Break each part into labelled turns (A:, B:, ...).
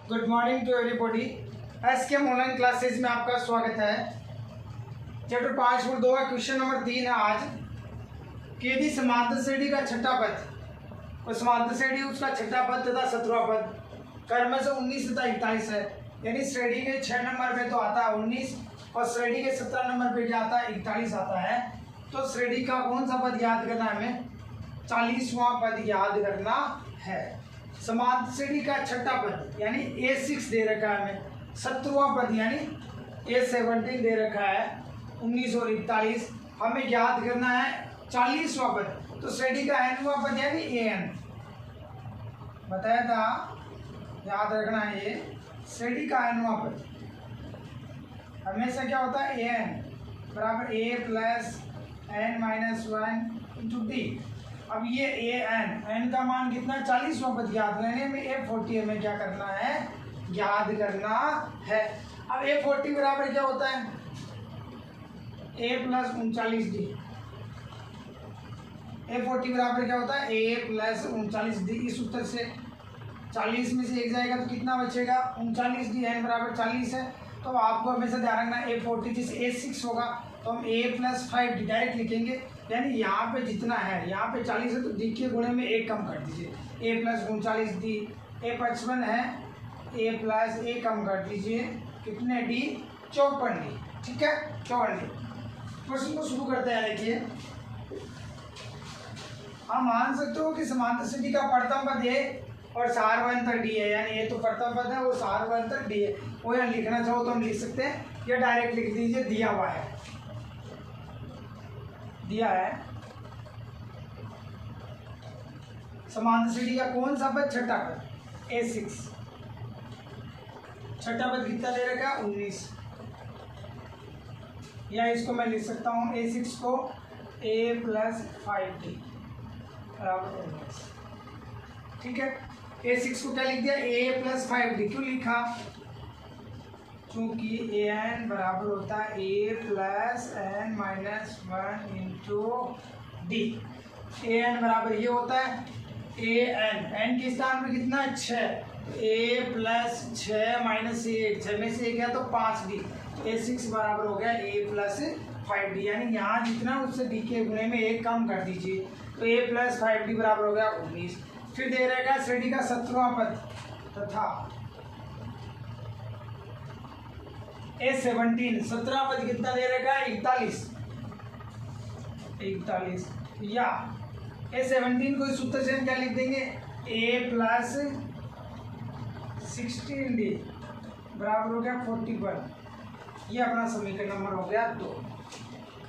A: Good morning to everybody. SKM online classes में आपका स्वागत है। चैप्टर 5.2 का क्वेश्चन नंबर 3 है आज कि यदि समांतर श्रेणी का छठा पद और समांतर श्रेणी उसका छठा पद तथा 17वां पद क्रम से 19 तथा 41 है, यानी श्रेणी के 6 नंबर पे तो आता है 19 और श्रेणी के 17 नंबर पे क्या आता है 41 आता है। तो श्रेणी का कौन सा पद याद करना है, हमें 40वां पद याद करना है। समांतर श्रेणी का छठा पद यानी A6 दे रखा है हमें, 17वां पद यानी A17 दे रखा है, 19 और 41 हमें याद करना है 40वां पद। तो श्रेणी का nवां पद यानी AN बताया था, याद रखना है ये श्रेणी का nवां पद हमेशा क्या होता है AN बराबर A plus n minus 1 into D. अब ये n का मान कितना 40वां पद याद करने में A40 हमें क्या करना है, याद करना है। अब A40 बराबर क्या होता है A प्लस 39D। A40 बराबर क्या होता है A प्लस 39D। इस उत्तर से 40 में से एक जाएगा तो कितना बचेगा 39D। n बराबर 40 है तो आपको हमेशा ध्यान रखना A40 जिसे A6 होगा तो हम A प्लस 5D डायरेक्ट लिखेंगे, यानी यहाँ पे जितना है यहाँ पे 40 है तो D के गुणे में एक कम कर दीजिए, A प्लस 39D। A55 है A प्लस A कम कर दीजिए, कितने D 54D, ठीक है 54D। प्रश्न को शुरू करते हैं। देखिए आप मान सकते हो कि समांतर श्रेणी का प्रथम पद A और सारवंतर D है, यानी ये तो प्रथम पद है वो सारवंतर D है। वो यहाँ लिखना चाहो तो हम लिख सकते हैं या डायरेक्ट लिख दीजिए, दिया हुआ है, दिया है। समांतर श्रेणी का कौन सा पद छठा पद A6, छठा पद कितना ले रखा है 19, या इसको मैं लिख सकता हूँ A6 को A प्लस 5D बराबर 19, ठीक है। A6 को क्या लिख दिया A प्लस 5D, क्यों लिखा, क्योंकि AN बराबर होता है A plus n minus 1 into D. AN बराबर ये होता है n के स्थान पर कितना है 6, A प्लस 6 माइनस 1, 6 में से 1 गया तो 5D। A6 बराबर हो गया A प्लस 5D, यानी यहाँ जितना उससे D के गुणे में 1 कम कर दीजिए तो A प्लस 5D बराबर हो गया 19। फिर दे रहेगा श्रेणी का 17वां पद तथा A17, 17वां पद कितना दे रखा है 41, या A17 को इस सूत्र से हम क्या लिख देंगे A प्लस 16D बराबर हो गया 41। ये अपना समीकरण नंबर हो गया 2।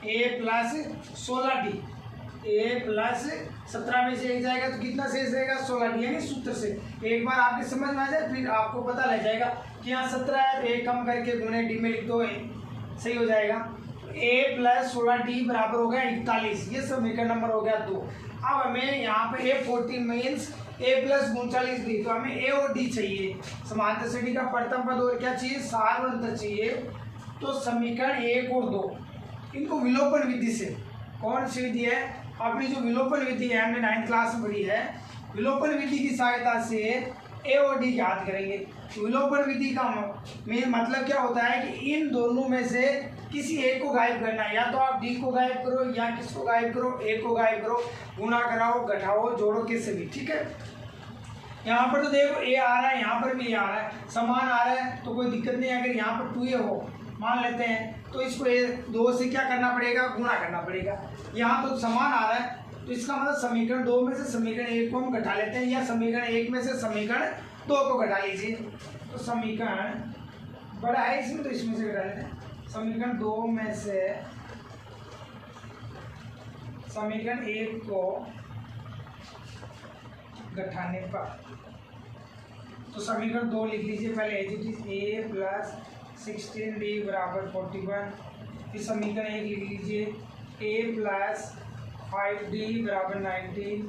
A: A plus 16D, A plus 17 में से एक जाएगा तो कितना शेष रहेगा 16D, यानी सूत्र से एक बार आपके समझ में आ जाए फिर आपको पता लग जाएगा कि यहाँ 17 है तो 1 कम करके गुणे D में लिख दो, सही हो जाएगा। A प्लस 16D बराबर हो गया 41, ये समीकरण नंबर हो गया 2। अब हमें यहाँ पे A40 means A plus 39D, तो हमें A और D चाहिए। समांतर श्रेणी का प्रथम पद और क्या चाहिए सारवंतर चाहिए। तो समीकरण 1 और 2 इनको विलोपन विधि से, कौन सी विधि है अपनी जो विलोपन विधि है हमने 9th क्लास में पढ़ी है, विलोपन विधि की सहायता से A और D याद करेंगे। विलोपन विधि का मतलब क्या होता है कि इन दोनों में से किसी एक को गायब करना है, या तो आप D को गायब करो या किसको गायब करो A को गायब करो, गुणा कराओ घटाओ जोड़ो किससे भी, ठीक है। यहाँ पर तो देखो A आ रहा है, यहाँ पर भी A आ रहा है, समान आ रहा है तो कोई दिक्कत नहीं। अगर यहाँ पर 2A हो मान लेते हैं तो इसको 2 से क्या करना पड़ेगा गुणा करना पड़ेगा। यहाँ तो समान आ रहा है तो इसका मतलब समीकरण 2 में से समीकरण 1 को हम घटा लेते हैं, या समीकरण 1 में से समीकरण 2 को घटा लीजिए। तो समीकरण बड़ा है इसमें तो इसमें से घटा लेते हैं। समीकरण 2 में से समीकरण 1 को घटाने पर तो समीकरण 2 लिख लीजिए पहले as it is A plus 16D बराबर 41। फिर समीकरण 1 लिख लीजिए A प्लस 5D बराबर 19।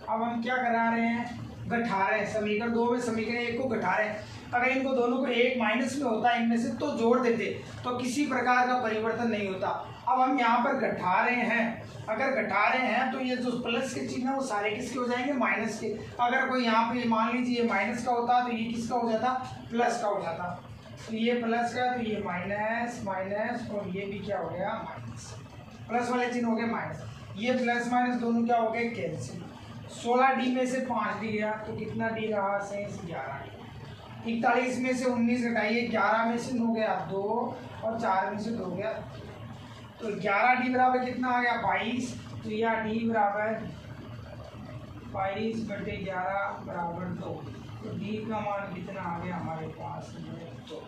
A: अब हम क्या करा रहे हैं घटा रहे हैं, समीकरण 2 में समीकरण 1 को घटा रहे हैं। अगर इनको दोनों को 1 माइनस में होता है इनमें से तो जोड़ देते तो किसी प्रकार का परिवर्तन नहीं होता। अब हम यहाँ पर घटा रहे हैं, अगर घटा रहे हैं तो ये जो प्लस के चिन्ह है वो सारे किसके हो जाएंगे, माइनस के। अगर कोई यहाँ पे मान लीजिए माइनस का होता तो ये किसका हो जाता, प्लस का हो जाता। तो ये प्लस का, तो ये माइनस माइनस, और ये भी क्या हो गया, माइनस। प्लस वाले चिन्ह हो गए माइनस, ये प्लस माइनस दोनों क्या हो गए, कैंसिल। 16D में से 5D गया तो कितना डी रहा, शेष 11D। 41 में से 19 घटाइए, 11 में से 9 गया 2, और 4 में से 2 गया। तो 11D बराबर कितना आ गया, 22। तो यह D बराबर 22/11 बराबर 2। तो D का मान कितना आ गया हमारे पास में, 2।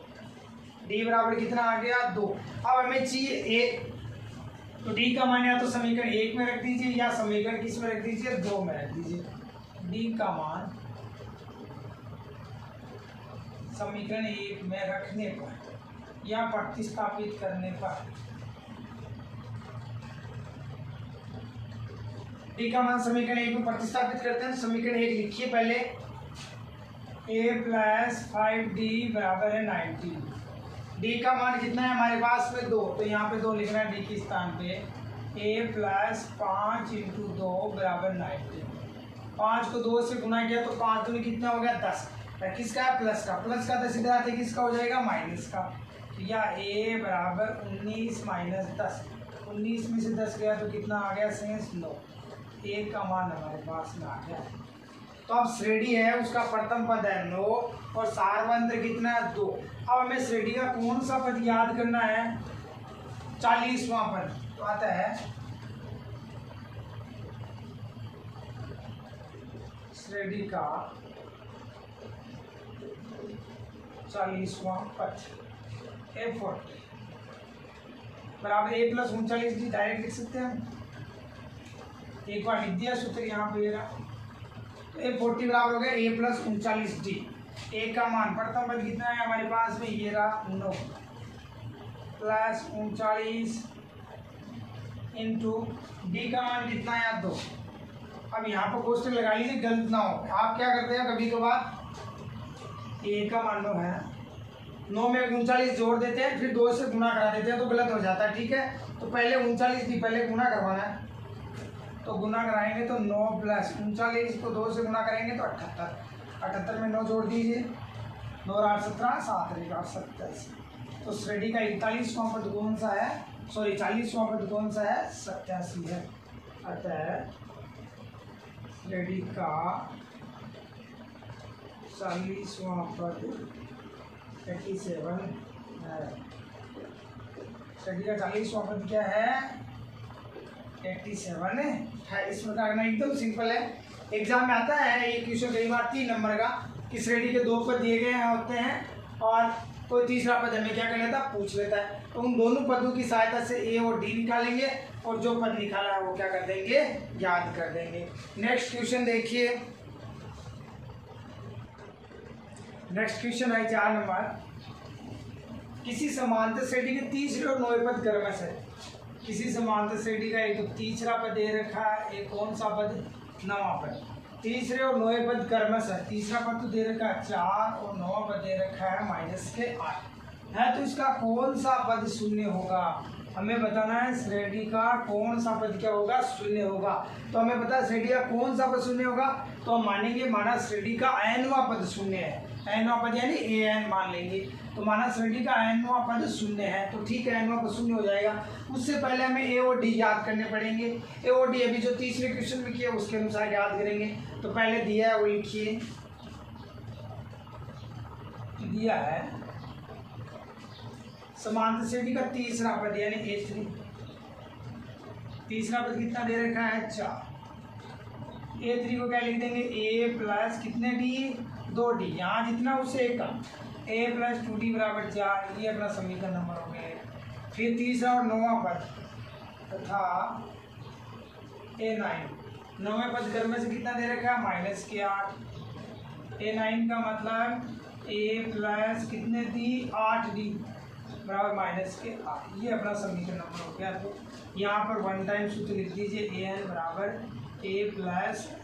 A: D बराबर कितना आ गया, 2। अब हमें चाहिए 1, तो D का मान या तो समीकरण 1 में रख दीजिए या समीकरण किस में रख दीजिए, 2 में रख दीजिए। D का मान समीकरण 1 में रखने पर या प्रतिस्थापित करने पर D का मान समीकरण 1 में प्रतिस्थापित करते हैं। समीकरण 1 लिखिए पहले, a + 5D बराबर है 90। D का मान कितना है हमारे पास में, 2, तो यहाँ पे 2 लिखना है D के स्थान पे। a + 5 × 2 बराबर 90। 5 को 2 से गुना किया तो 5 दूनी कितना हो गया, 10। किसका है, प्लस का। प्लस का 10 इधर आते किसका हो जाएगा, माइनस का। तो या a बराबर 19 - 10। 19 में से 10 गया तो कितना आ गया, शेष 9। 1 का मान हमारे पास में आ गया। तो अब श्रेणी है उसका प्रथम पद है 9 और सारवंत्र कितना है, 2। अब हमें श्रेणी का कौन सा पद याद करना है, 40वां पद। तो आता है श्रेणी का 40वां पद, A40 बराबर a + 39D। डायरेक्ट लिख सकते हैं, एक बार लिख दिया सूत्र यहाँ पे रहा। तो A40 बराबर हो गया a + 39D। a का मान प्रथम पद कितना है हमारे पास में, ये रहा 9 + 39 × D का मान कितना है, 2। अब यहाँ पर कोष्टक लगा लीजिए, गलत ना हो। आप क्या करते हैं कभी कभार, a का मान 9 है, 9 में 39 जोड़ देते हैं, फिर 2 से गुना करा देते हैं तो गलत हो जाता है, ठीक है। तो पहले 39 पहले गुना करवाना है, तो गुना कराएंगे तो 9 + 39 को 2 से गुना करेंगे तो 78। 78 में 9 जोड़ दीजिए, 9 और 8 17, 7 और 8 27। तो श्रेणी का 41वां पद कौन सा है, सॉरी 40वां पद कौन सा है, 87 है। अतः श्रेणी का 40वां पद 87 है। श्रेणी का 40वां पद क्या है, 87 है। इस प्रकार ना एकदम सिंपल है। एग्जाम में आता है ये क्वेश्चन कई बार 3 नंबर का, कि श्रेणी के 2 पद दिए गए होते हैं और कोई तीसरा पद हमें क्या कर लेता है, पूछ लेता है। तो उन दोनों पदों की सहायता से a और d निकालेंगे और जो पद निकाला है वो क्या कर देंगे, याद कर देंगे। नेक्स्ट क्वेश्चन देखिए, नेक्स्ट क्वेश्चन है 4 नंबर। किसी समांतर श्रेणी के तीसरे और 9वें पद क्रमश है। किसी समांतर श्रेणी का एक तो तीसरा पद दे रखा है, एक कौन सा पद, 9वां पद। तीसरे और 9वें पद क्रमश है। तीसरा पद तो दे रखा है 4 और 9वां पद दे रखा है -8 है। तो इसका कौन सा पद शून्य होगा, हमें बताना है। श्रेणी का कौन सा पद क्या होगा, शून्य होगा। तो हमें पता है श्रेणी का कौन सा पद शून्य होगा, तो हम मानेंगे माना श्रेणी का n वां पद शून्य है। n वां पद यानी an मान लेंगे। तो माना श्रेणी का n वां पद शून्य है, तो ठीक है n वां पद शून्य हो जाएगा। उससे पहले हमें a और d याद करने पड़ेंगे। a और d अभी जो तीसरे क्वेश्चन में किया उसके अनुसार याद करेंगे। तो पहले दिया है वो लिखिए, दिया है समांतर श्रेणी का तीसरा पद यानी A3। तीसरा पद कितना दे रखा है, 4। A3 को क्या लिख देंगे, a प्लस कितने d, 2d। यहाँ जितना उससे एक कम, a + 2d बराबर 4। ये अपना समीकरण नंबर हो गया। फिर तीसरा और 9वां पद तथा A9। 9वें पद क्रम से कितना दे रखा है, -8। A9 का मतलब a प्लस कितने d, 8d बराबर -8। ये अपना समीकरण नंबर हो गया। तो यहाँ पर 1 टाइम सूत्र लिख दीजिए, an बराबर a +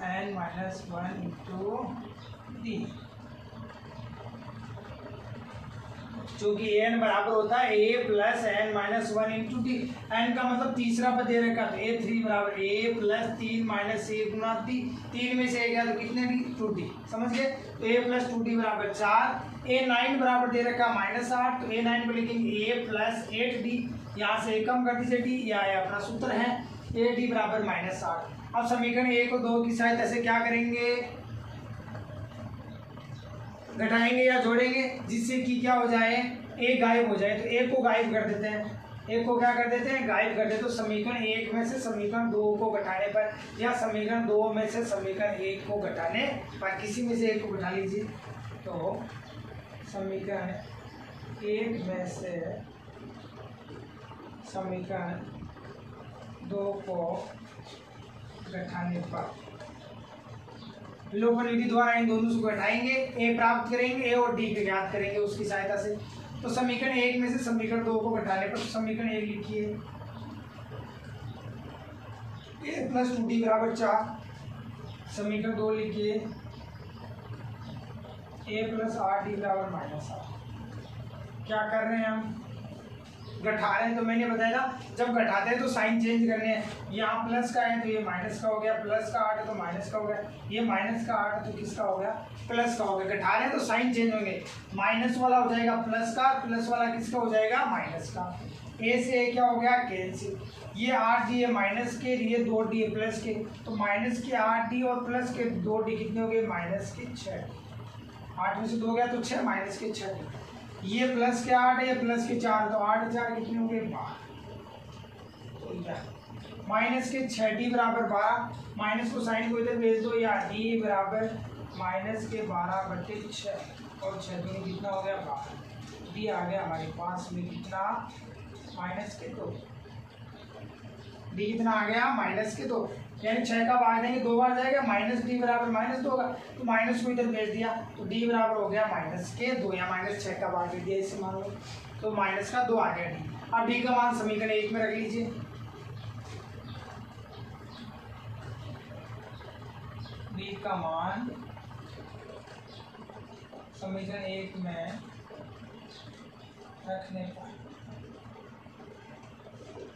A: n - 1 × d। क्योंकि एन बराबर होता है a plus n minus one into t. N का मतलब तीसरा पद दे रखा, तो ए थ्री बराबर ए प्लस तीन माइनस ए गुना टी, तीन में से गया तो कितने टी, टू टी, समझ गए। तो ए प्लस टू टी बराबर चार। ए नाइन बराबर दे रखा माइनस आठ, तो ए नाइन पर लिखेंगे ए प्लस एट डी, यहाँ से कम कर दीजिए डी, यह अपना सूत्र है ए डी बराबर माइनस आठ। अब समीकरण एक और दो की सहायता से क्या करेंगे, घटाएंगे या जोड़ेंगे, जिससे कि क्या हो जाए, ए गायब हो जाए। तो एक को गायब कर देते हैं, एक को क्या कर देते हैं, गायब कर देते। तो समीकरण एक में से समीकरण दो को घटाने पर, या समीकरण दो में से समीकरण एक को घटाने पर, किसी में से एक को घटा लीजिए। तो समीकरण एक में से समीकरण दो को घटाने पर विलोपन विधि द्वारा इन दोनों को घटाएंगे, ए प्राप्त करेंगे, ए और डी को ज्ञात करेंगे उसकी सहायता से। तो समीकरण एक में से समीकरण दो को घटाने पर, तो समीकरण एक लिखिए ए प्लस टू डी बराबर चार, समीकरण दो लिखिए ए प्लस आठ डी बराबर माइनस आठ। क्या कर रहे हैं हम, घटा रहे हैं। तो मैंने बताया था जब घटाते हैं तो साइन चेंज करने हैं, यहाँ प्लस का है तो ये माइनस का हो गया, प्लस का आठ है तो माइनस का हो गया, ये माइनस का आठ है तो किसका हो गया, प्लस का हो गया। घटा रहे हैं तो साइन चेंज होंगे, माइनस वाला हो जाएगा प्लस का, प्लस वाला किसका हो जाएगा, माइनस का। ए से ए क्या हो गया, कैंसिल। ये आठ डी है माइनस के, ये दो डी है प्लस के, तो माइनस के आठ डी और प्लस के दो डी कितने हो गए, माइनस के छः। आठ में से दो गया तो छः, माइनस के छः। ये प्लस के आठ है, ये प्लस के चार, तो आठ चार कितने होंगे, 12। माइनस के छः डी बराबर 12, माइनस को साइन को इधर भेज दो, या डी बराबर माइनस के 12/6, और 6 दूनी कितना हो गया, 12। डी आ गया हमारे पास में कितना, माइनस के 2। डी कितना आ गया, माइनस के 2, यानी 6 का भाग देंगे 2 बार जाएगा, माइनस डी बराबर माइनस 2 होगा, तो माइनस को इधर भेज दिया, तो डी बराबर हो गया माइनस के 2, या माइनस 6 का भाग दे दिया इसे मान लो, तो माइनस का 2 आ गया डी। अब डी का मान समीकरण एक में रख लीजिए। डी का मान समीकरण एक में रखने पर,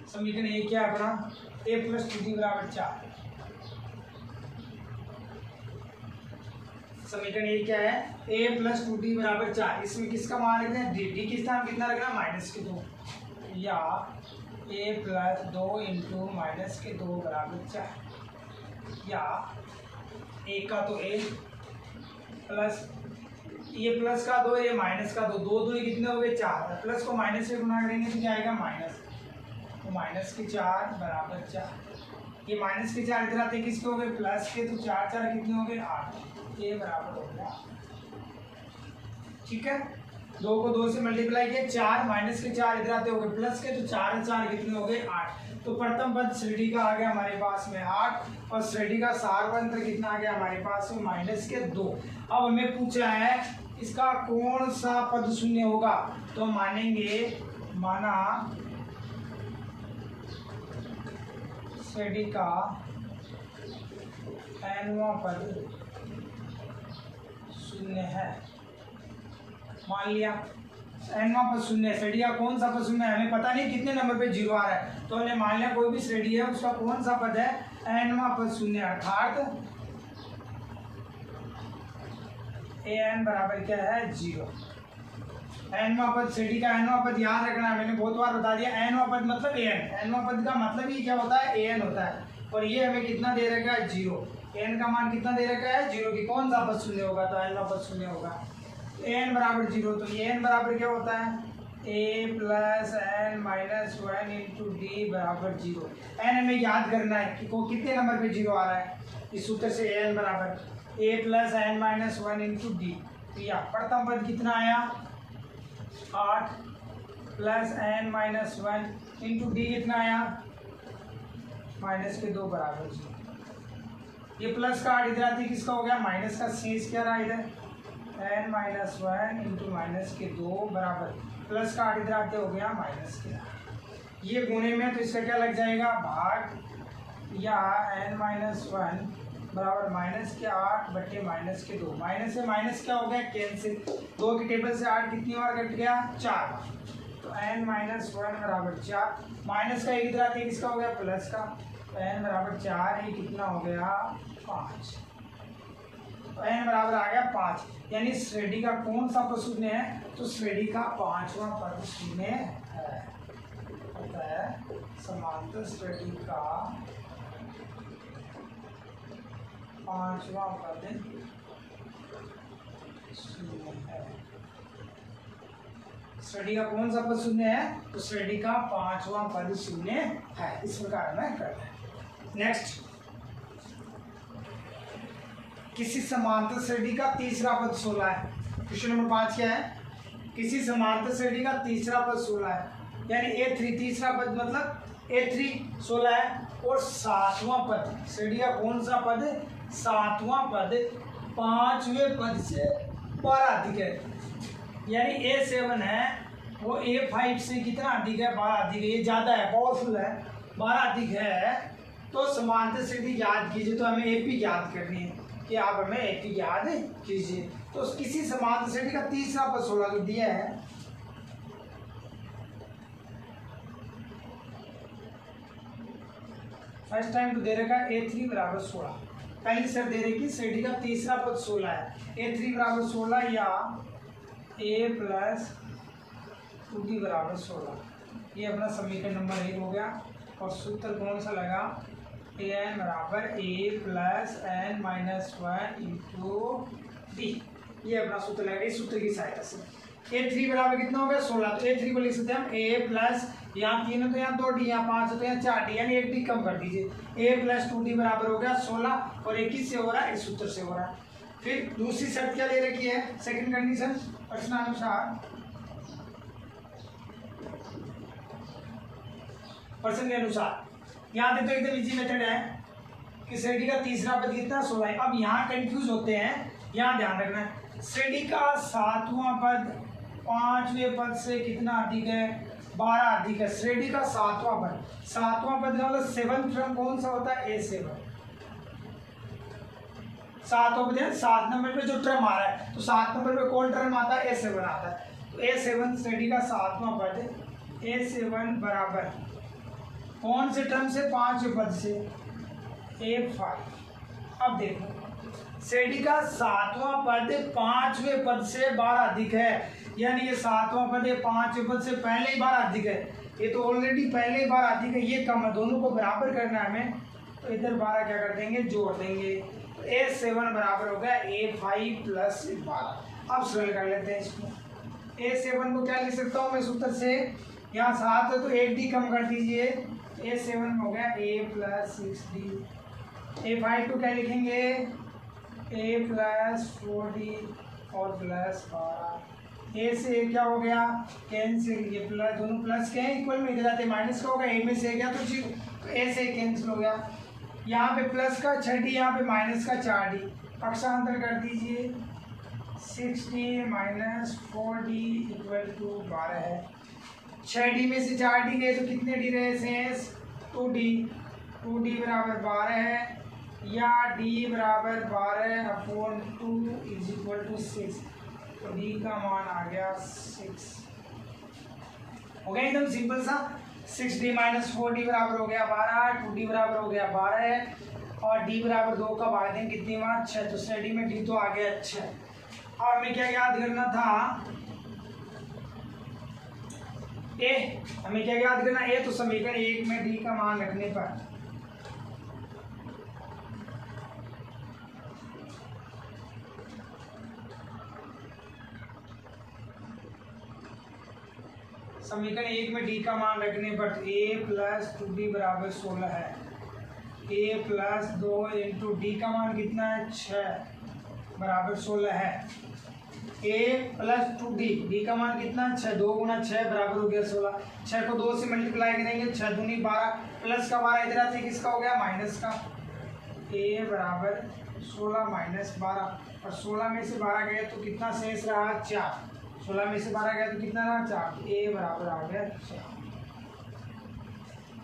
A: समीकरण एक क्या है अपना, ए प्लस टू डी बराबर 4। समीकरण एक क्या है, ए प्लस टू डी बराबर 4। इसमें किसका मान रखना है, डी की स्थान कितना रखना, माइनस के 2, या ए प्लस 2 इंटू माइनस के 2 बराबर 4, या ए का तो ए प्लस, ये प्लस का 2, ये माइनस का 2, 2 2 कितने हो गए, 4। प्लस को माइनस से गुना करेंगे तो क्या आएगा, माइनस, तो माइनस के 4 बराबर 4। ये माइनस के 4 इधर आते किसके हो गए, प्लस के, तो 4 4 कितने हो गए, 8, ये बराबर हो गया। ठीक है, 2 को 2 से मल्टीप्लाई किया, 4 माइनस के 4 इधर आते हो गए प्लस के, तो 4 4 कितने हो गए, 8। तो प्रथम पद श्रेणी का आ गया हमारे पास में 8, और श्रेणी का सारवंत्र कितना आ गया हमारे पास में, माइनस के 2। अब हमें पूछा है इसका कौन सा पद शून्य होगा, तो मानेंगे, माना श्रेणी का nवां पद शून्य है, मान लिया nवां पद शून्य है। श्रेणी का कौन सा पद शून्य है, हमें पता नहीं कितने नंबर पे 0 आ रहा है, तो हमने मान लिया कोई भी श्रेणी है उसका कौन सा पद है, nवां पद शून्य, अर्थात an बराबर क्या है, 0। nवां पद, श्रेणी का nवां पद याद रखना है, मैंने बहुत बार बता दिया। nवां पद मतलब an, nवां पद का मतलब ही क्या होता है, an होता है, और ये हमें कितना दे रखा है, 0। n का मान कितना दे रखा है, 0 की कौन सा पद शून्य होगा, तो nवां पद शून्य होगा। n बराबर 0, तो ये n बराबर क्या होता है, a plus n minus 1 into D बराबर 0। n हमें याद करना है कि को कितने नंबर पे 0 आ रहा है, इस सूत्र से n बराबर a plus n minus 1 into D. या प्रथम पद कितना आया, 8 plus n minus 1 into D कितना आया, माइनस के 2 बराबर 0। ये प्लस का 8 इधर आती किसका हो गया, माइनस का, शेष क्या रहा इधर, n माइनस 1 इंटू माइनस के 2 बराबर, प्लस का 8 इधर आते हो गया माइनस के। ये गुणे में तो इसका क्या लग जाएगा, भाग, या n माइनस 1 बराबर माइनस के 8 बटे माइनस के 2। माइनस से माइनस क्या हो गया, कैंसिल। 2 की टेबल से 8 कितनी बार कट गया, 4। तो n माइनस 1 बराबर 4। माइनस का एक इधर आते किसका हो गया, प्लस का। तो n बराबर 4, ये कितना हो गया, 5। तो n बराबर आ गया 5। यानी श्रेणी का कौन सा पद शून्य है, तो श्रेणी का 5वां पद शून्य है। होता है समांतर श्रेणी का 5वां पद शून्य है। श्रेणी का कौन सा पद शून्य है, तो श्रेणी का 5वां पद शून्य है। इस प्रकार में करना है। नेक्स्ट, किसी समांतर श्रेणी का तीसरा पद 16 है। क्वेश्चन नंबर 5 क्या है, किसी समांतर श्रेणी का तीसरा पद 16 है। यानी A3 तीसरा पद मतलब A3 16 है, और 7वां पद श्रेणी का कौन सा पद, 7वां पद 5वें पद से 12 अधिक है। यानी A7 है वो A5 से कितना अधिक है, 12 अधिक है। ये ज़्यादा है, पावरफुल है, 12 अधिक है। तो समांतर श्रेणी याद कीजिए, तो हमें AP याद करनी है कि आप हमें AP याद कीजिए। तो किसी समांतर श्रेणी का तीसरा पद 16 को दिया है। फर्स्ट टाइम तो दे रखा A3 बराबर 16। पहली शर्त दे रही कि श्रेणी का तीसरा पद 16 है। A3 बराबर 16 या A प्लस 2D बराबर 16। ये अपना समीकरण नंबर 1 हो गया। और सूत्र कौन सा लगा, an बराबर A plus n minus 1 into D. ये अपना सूत्र लगा, इस सूत्र की सहायता से। A3 बराबर कितना हो गया, 16। तो A3 को लिख सकते हैं हम A प्लस, यहाँ 3 है तो यहाँ 2D, यहाँ 5 है तो यहाँ 4D, यानी 1D कम कर दीजिए। A प्लस 2D बराबर हो गया 16, और 21 से हो रहा है, इस सूत्र से हो रहा है। फिर दूसरी शर्त क्या ले रखी है, सेकंड कंडीशन, प्रश्न के अनुसार। यहाँ देखो एकदम इजी मेथड है कि श्रेणी का तीसरा पद कितना, 16 है। अब यहाँ कंफ्यूज होते हैं, यहाँ ध्यान रखना है। श्रेणी का 7वां पद 5वें पद से कितना अधिक है, 12 अधिक है। श्रेणी का 7वां पद, 7वां पद मतलब 7th टर्म कौन सा होता है, A7। 7वां पद 7 नंबर पे जो टर्म आ रहा है, तो 7 नंबर पे कौन टर्म आता है, A7 आता है। तो A7 श्रेणी का 7वां पद A7 बराबर कौन से टर्म से, 5वें पद से A5। अब देखो श्रेणी का 7वां पद 5वें पद से 12 अधिक है। यानी ये 7वां पद 5वें पद से पहले ही 12 अधिक है। ये तो ऑलरेडी पहले ही 12 अधिक है, ये कम है, दोनों को बराबर करना है हमें। तो इधर 12 क्या कर देंगे, जोड़ देंगे। तो A7 बराबर हो गया A5 प्लस 12। अब सरल कर लेते हैं इसको। A7 को क्या लिख सकता हूँ मैं सूत्र से, यहाँ 7 है तो 1D कम कर दीजिए। A7 हो गया A प्लस 6D। A5 को क्या लिखेंगे, A प्लस 4D और प्लस 12। A से A क्या हो गया, कैंसिल, ये प्लस, दोनों प्लस के हैं, इक्वल में इधर आते माइनस का होगा। A में से गया तो 0, तो A से कैंसिल हो गया। यहाँ पे प्लस का 6D, यहाँ पे माइनस का 4D, पक्षांतर कर दीजिए। 6D minus 4D equal to 12 है। 6D में से 4D गए तो कितने D रहे शेष, 2D। 2D बराबर 12 है, या D बराबर 12/2 इज इक्वल टू 6। तो D का मान आ गया 6। हो गया एकदम सिंपल सा। 6D माइनस 4D बराबर हो गया 12, 2D बराबर हो गया 12 है, और D बराबर 2 का भाग दें कितनी बार, 6। तो श्रेणी में D तो आ गया 6। और हमें क्या याद करना था, A, हमें क्या याद करना, A। तो समीकरण 1 में D का मान रखने पर समीकरण 1 में D का मान रखने पर A प्लस 2D बराबर 16 है। A प्लस 2 इंटू D का मान कितना है, 6 बराबर 16 है। A प्लस 2D, D का मान कितना, 6, 2 गुना 6 बराबर हो गया 16। 6 को 2 से मल्टीप्लाई करेंगे, 6 दूनी 12, प्लस का 12 इधर आते किसका हो गया, माइनस का। A बराबर 16 माइनस 12, और 16 में से 12 गए तो कितना शेष रहा, 4। 16 में से 12 गया तो कितना रहा, 4। A बराबर आ गया 4।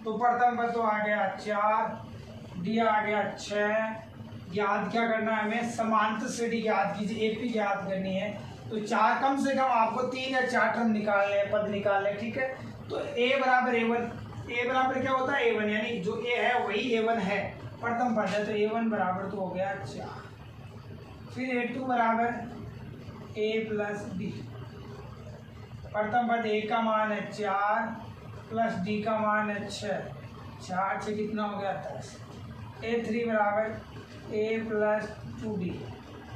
A: तो प्रथम पद तो आ गया 4, D आ गया 6, ज्ञात क्या करना है हमें, समांतर श्रेणी ज्ञात कीजिए, एपी ज्ञात करनी है। तो चार कम से कम आपको 3 या 4 टर्म निकालने, पद निकालने, ठीक है। तो ए बराबर A1, ए बराबर क्या होता है A1, यानी जो ए है वही A1 है, प्रथम पद है, तो A1 बराबर तो हो गया 4। फिर A2 बराबर A प्लस डी, प्रथम पद ए का मान है 4 प्लस डी का मान है 6, 4 से कितना हो गया 10। A3 बराबर A प्लस 2D,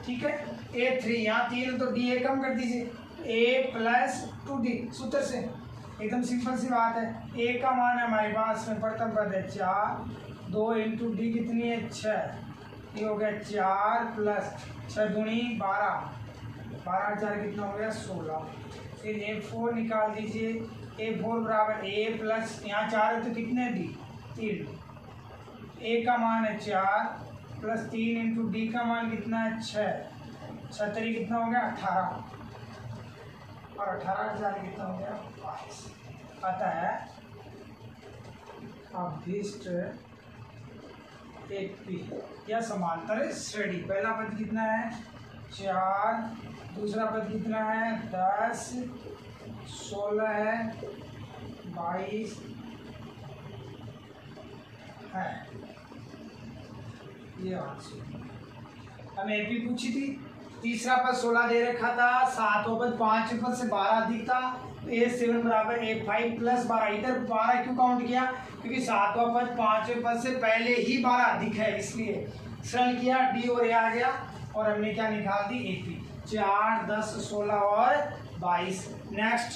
A: ठीक है। A3 यहाँ 3 तो D A कम कर दीजिए, A प्लस 2D, सूत्र से एकदम सिंपल सी बात है। A का मान है हमारे पास में प्रथम पद है 4, 2 इंटू डी कितनी है 6, ये हो गया 4 प्लस 6 दूनी 12, 12 4 कितना हो गया 16। फिर A4 निकाल दीजिए, A4 बराबर A प्लस यहाँ 4 है तो कितने डी 3, A का मान है 4 प्लस 3 इंटू डी का मान कितना है 6, 6 3 कितना हो गया 18, और 18 4 कितना हो गया 22। आता है अभिष्ट एपी या समांतर श्रेणी। पहला पद कितना है 4, दूसरा पद कितना है 10, 16 है, 22 है। ये हमें एपी पूछी थी। तीसरा पद 16 दे रखा था, सातवां पद 5 पद से 12 अधिक था, A7 बराबर A5 प्लस 12। इधर 12 क्यों काउंट किया, क्योंकि सातवां पद 5वें पद से पहले ही 12 अधिक है, इसलिए सरल किया, डी और ए आ गया, और हमने क्या निकाल दी एपी 4, 10, 16 और 22। नेक्स्ट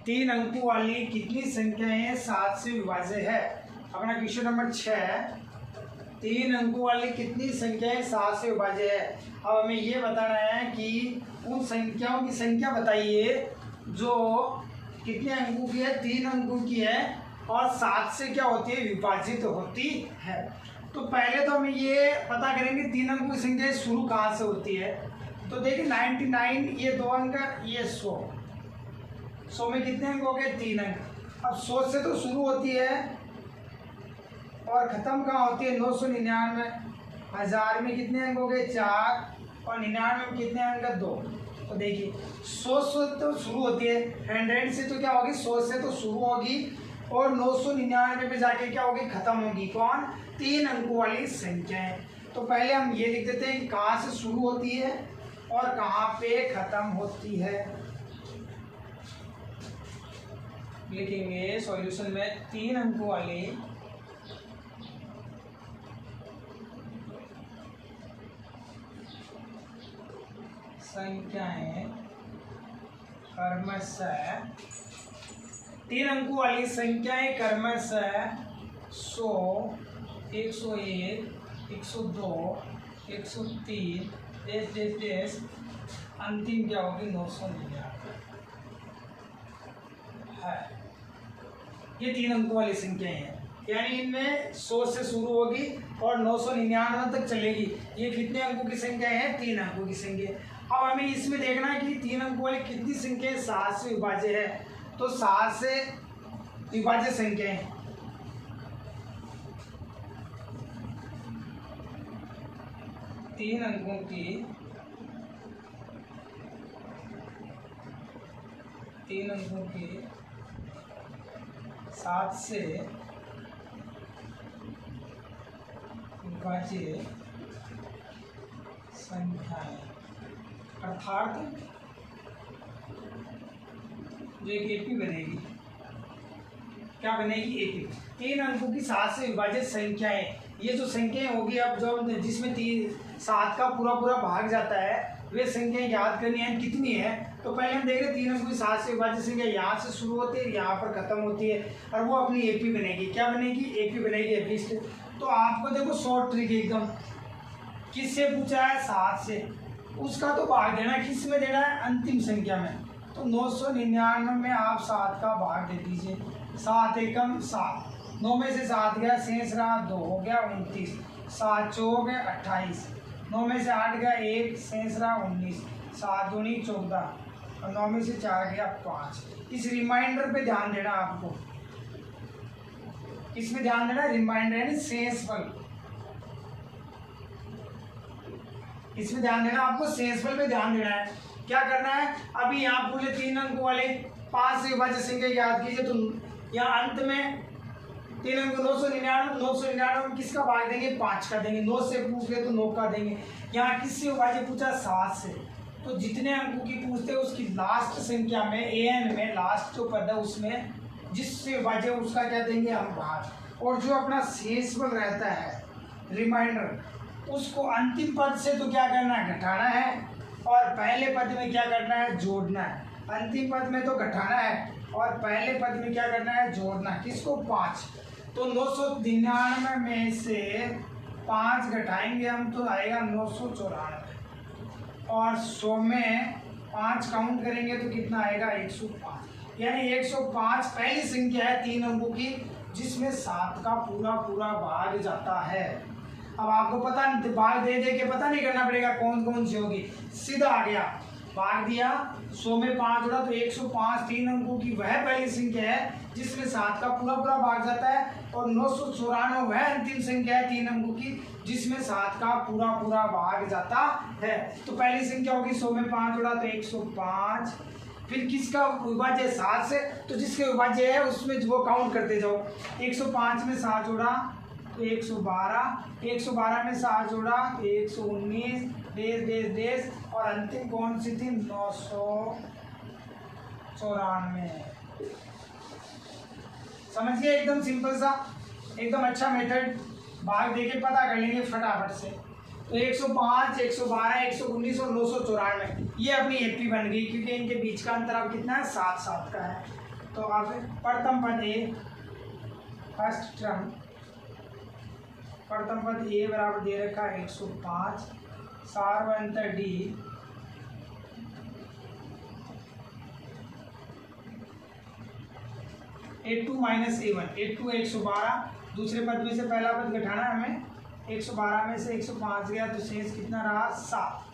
A: 3 अंकों वाली कितनी संख्याएं 7 से विभाज्य है। अपना क्वेश्चन नंबर 6, 3 अंकों वाली कितनी संख्याएं 7 से विभाज्य है। अब हमें ये बताना है कि उन संख्याओं की संख्या बताइए जो कितने अंकों की है, 3 अंकों की है और 7 से क्या होती है विभाजित होती है। तो पहले तो हमें ये पता करेंगे 3 अंकों की संख्या शुरू कहाँ से होती है। तो देखिए 99, ये 2 अंक, ये 100, 100 में कितने अंक हो गए 3 अंक। अब 100 से तो शुरू होती है और खत्म कहाँ होती है 999। 1000 में कितने अंक हो गए 4, और 99 में कितने अंक 2। तो देखिए 100 से तो शुरू होती है, 100 से तो क्या होगी 100 से तो शुरू होगी और 999 पे जाके क्या होगी खत्म होगी। कौन, 3 अंकों वाली संख्याएं। तो पहले हम ये लिख देते हैं कि कहाँ से शुरू होती है और कहाँ पे खत्म होती है। लिखेंगे सॉल्यूशन में 3 अंकों वाली संख्याएं क्रमशः 3 अंकों वाली संख्याएं क्रमशः 100, 101, 102, 103, देश अंतिम क्या होगी 999 है। ये 3 अंकों वाली संख्याएं हैं, यानी इनमें 100 से शुरू होगी और 999 तक चलेगी। ये कितने अंकों की संख्या है 3 अंकों की संख्या। अब हमें इसमें देखना है कि 3 अंकों वाली कितनी संख्या 7 से विभाज्य है। तो 7 से विभाज्य संख्याएं 3 अंकों की 7 से विभाज्य संख्याएं, अर्थात जो एक एपी बनेगी, क्या बनेगी एपी। 3 अंकों की 7 से विभाजित संख्याएं, ये जो संख्याएं होगी अब जो जिसमें 7 का पूरा भाग जाता है वे संख्याएं याद करनी है कितनी है। तो पहले हम देख रहे 3 अंकों की 7 से विभाजित संख्या यहाँ से शुरू होती है, यहाँ पर खत्म होती है और वो अपनी एपी बनेगी। क्या बनेगी एपी बनेगी एपी से। तो आपको देखो शॉर्ट ट्रिक एकदम, किससे पूछा है 7 से, उसका तो भाग देना है, किस में देना है अंतिम संख्या में। तो 999 में आप 7 का भाग दे दीजिए, 7 एकम 7, 9 में से 7 गया शेष रहा 2 हो गया 29, 7 चौक है 28, 9 में से 8 गया 1 शेष रहा 19, 7 दूनी 14 और 9 में से 4 गया 5। इस रिमाइंडर पे ध्यान देना आपको। किसमें ध्यान देना है? रिमाइंडर यानी शेषफल। इसमें ध्यान देना, आपको शेषफल पे ध्यान देना है। क्या करना है? अभी यहाँ बोले 3 अंकों वाले 5 से विभाज्य संख्या याद कीजिए, तो यहाँ अंत में 3 अंक 999 में किसका भाग देंगे? 5 का देंगे। 9 से पूछ ले तो 9 का देंगे। यहाँ किससे विभाज्य पूछा? 7 से। तो जितने अंकों की पूछते हैं उसकी लास्ट संख्या में an में लास्ट जो पद है उसमें जिससे विभाज्य उसका क्या देंगे? हम भाग। और जो अपना शेषफल रहता है रिमाइंडर, उसको अंतिम पद से तो क्या करना है? घटाना है। और पहले पद में क्या करना है? जोड़ना है। अंतिम पद में तो घटाना है और पहले पद में क्या करना है? जोड़ना है। किसको? 5। तो 999 में से 5 घटाएंगे हम तो आएगा 994। और 100 में 5 काउंट करेंगे तो कितना आएगा? 105। यानी 105 पहली संख्या है 3 अंकों की जिसमें 7 का पूरा भाग जाता है। अब आपको पता नहीं, भाग दे के पता नहीं करना पड़ेगा कौन कौन सी होगी, सीधा आ गया भाग दिया। 100 में 5 जोड़ा तो 105 3 अंकों की वह पहली संख्या है जिसमें 7 का पूरा भाग जाता है। और 994 वह अंतिम संख्या है 3 अंकों की जिसमें 7 का पूरा भाग जाता है। तो पहली संख्या होगी 100 में 5 जोड़ा तो 105। फिर किसका विभाज्य? 7 से, तो जिसके विभाज्य है उसमें वो काउंट करते जाओ। 105 में 7 जोड़ा तो 112, 112 में 7 जोड़ा तो 119, डेज और अंतिम कौन सी थी? 994। समझ गए? एकदम सिंपल सा, एकदम अच्छा मेथड। भाग देके पता कर लेंगे फटाफट से। तो 105, 112, 119 और 994 ये अपनी एपी बन गई क्योंकि इनके बीच का अंतर अब कितना है? 7 का है। तो अब प्रथम पद ए, फर्स्ट टर्म प्रथम पद ए बराबर दे रखा है 105, सार्वंतर D A2 minus A1, A2 112। दूसरे पद में से पहला पद घटाना है हमें। 112 में से 105 गया तो शेष कितना रहा? 7।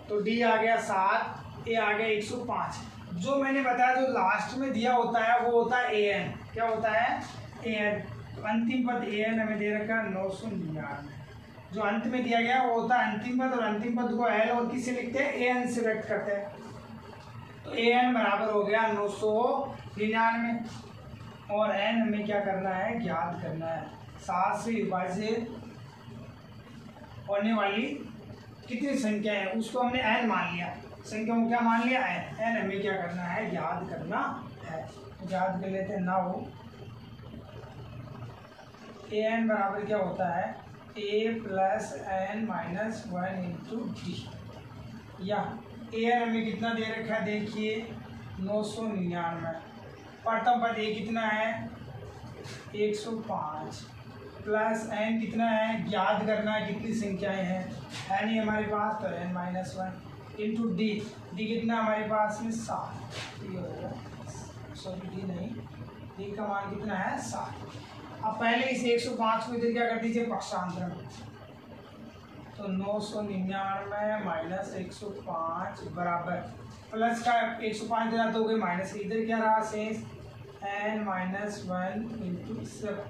A: तो D आ गया 7, A आ गया 105। जो मैंने बताया जो लास्ट में दिया होता है वो होता है AN। क्या होता है? AN। तो अंतिम पद AN हमें दे रखा है 999। जो अंत में दिया गया वो होता है अंतिम पद, और अंतिम पद को L और किससे लिखते हैं? AN से व्यक्त करते हैं। तो AN बराबर हो गया 999 और N हमें क्या करना है? ज्ञात करना है। 7 से विभाजित होने वाली कितनी संख्या है उसको हमने N मान लिया। संख्या को क्या मान लिया? N हमें क्या करना है? ज्ञात करना है। तो ज्ञात कर लेते हैं। नाउ AN बराबर क्या होता है? A plus N minus 1 into D. या AN हमें कितना दे रखा है? देखिए 999। प्रथम पद A कितना है? 105 प्लस N कितना है? ज्ञात करना है कितनी संख्याएं हैं। है नहीं हमारे पास तो N minus 1 into D. D कितना हमारे पास में? 7। ये होगा, सॉरी डी नहीं, डी का मान कितना है? 7। अब पहले इस 105 को इधर क्या कर दीजिए? पक्षांतर में। तो 999 माइनस 105 बराबर प्लस का 105 इधर आता हो माइनस, इधर क्या रहा? शेष N माइनस 1 इंटू 7।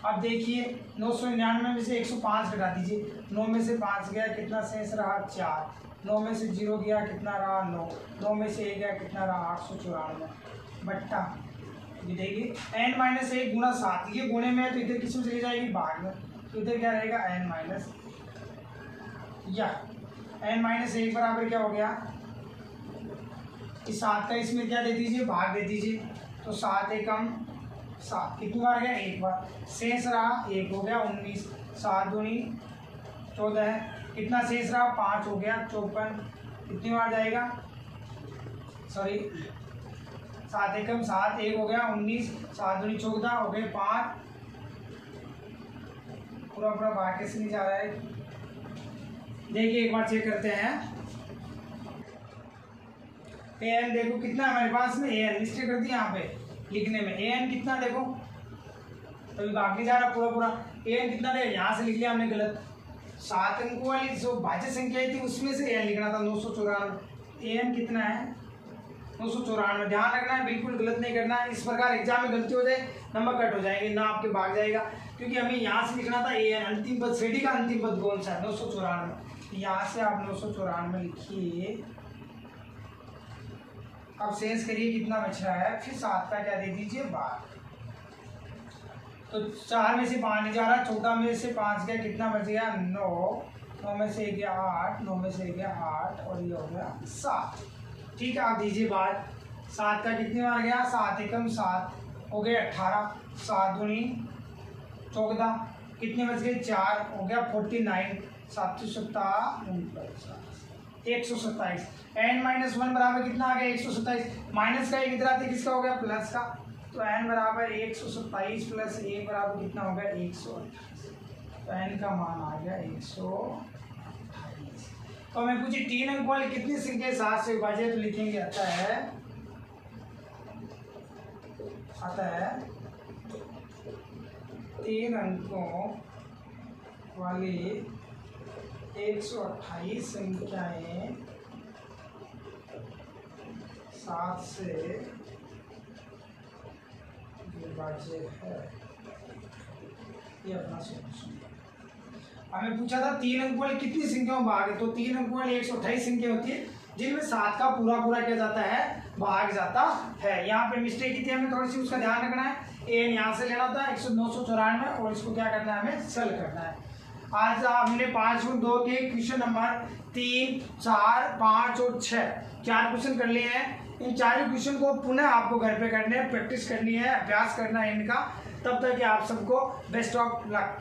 A: अब देखिए 999 में से 105 घटा दीजिए। 9 में से 5 गया कितना शेष रहा? 4। 9 में से 0 गया कितना रहा? 9। 9 में से 1 गया कितना रहा? 894 बट्टा ये देखिए N माइनस 1 गुणा 7। ये गुणे में है तो इधर किस में चली जाएगी? भाग में। तो इधर क्या रहेगा? N माइनस या N माइनस 1 बराबर क्या हो गया? इस 7 का इसमें क्या दे दीजिए? भाग दे दीजिए। तो 7 एकम 7 कितनी बार गया? एक बार। शेष रहा 1 हो गया 19। 7 दूनी 14 है। कितना शेष रहा? 5 हो गया 54। कितनी बार जाएगा? सॉरी 7 एकम 7, 1 हो गया 19। 7 दूनी 14 हो गए 5। पूरा भाग कैसे नहीं जा रहा है? देखिए एक बार चेक करते हैं। AN देखो कितना हमारे पास में AN मिस्टेक कर दी यहाँ पे लिखने में। AN कितना देखो, तभी भाग नहीं जा रहा पूरा। AN कितना देखो, यहाँ से लिख लिया हमने गलत। 7 अंकों वाली जो भाज्य संख्या थी उसमें से AN लिखना था 994। AN कितना है? 994। ध्यान रखना है, बिल्कुल गलत नहीं करना है। इस प्रकार एग्जाम में गलती हो जाए नंबर कट हो जाएंगे, ना आपके भाग जाएगा, क्योंकि हमें यहाँ से लिखना था ये अंतिम पद श्रेणी का अंतिम पद कौन सा है 994। यहाँ से आप 994 लिखिए। अब शेष करिए कितना बच रहा है, फिर 7 का क्या दे दीजिए 12। तो 4 में से 5 नहीं जा रहा, 14 में से 5 गया, कितना बच गया 9, 9 में से 1 गया 8, 9 में से 1 गया 8 और ये हो गया 7। ठीक है, आप दीजिए बात। 7 का कितनी बार गया, 7 एकम 7 हो गए 18, 7 दूनी 14, कितने बच गए 4 हो गया 49, 7 127 n-1 बराबर कितना आ गया 127। माइनस का एक इधर आते किसका हो गया प्लस का, तो n बराबर 127 प्लस 1 बराबर कितना हो गया 128। तो n का मान आ गया 128। तो हमें पूछिए 3 अंक वाले कितनी संख्या 7 से विभाजित, तो लिखेंगे आता है 3 अंकों वाली 128 संख्याएं 7 से विभाज्य है। ये अपना सॉल्यूशन। हमें पूछा था 3 अंक वाली कितनी संख्याओं भाग है, तो 3 अंक वाली 128 संख्या होती है जिनमें 7 का पूरा क्या जाता है भाग जाता है। यहाँ पे मिस्टेक की थी, हमें थोड़ी सी उसका ध्यान रखना है। एन यहाँ से लेना था 994 और इसको क्या करना है हमें सल करना है। आज हमने 5/2 के क्वेश्चन नंबर 3, 4, 5 और 6 4 क्वेश्चन कर लिए हैं। इन 4 क्वेश्चन को पुनः आपको घर पे करने हैं, प्रैक्टिस करनी है, अभ्यास करना है इनका। तब तक कि आप सबको बेस्ट ऑफ लक।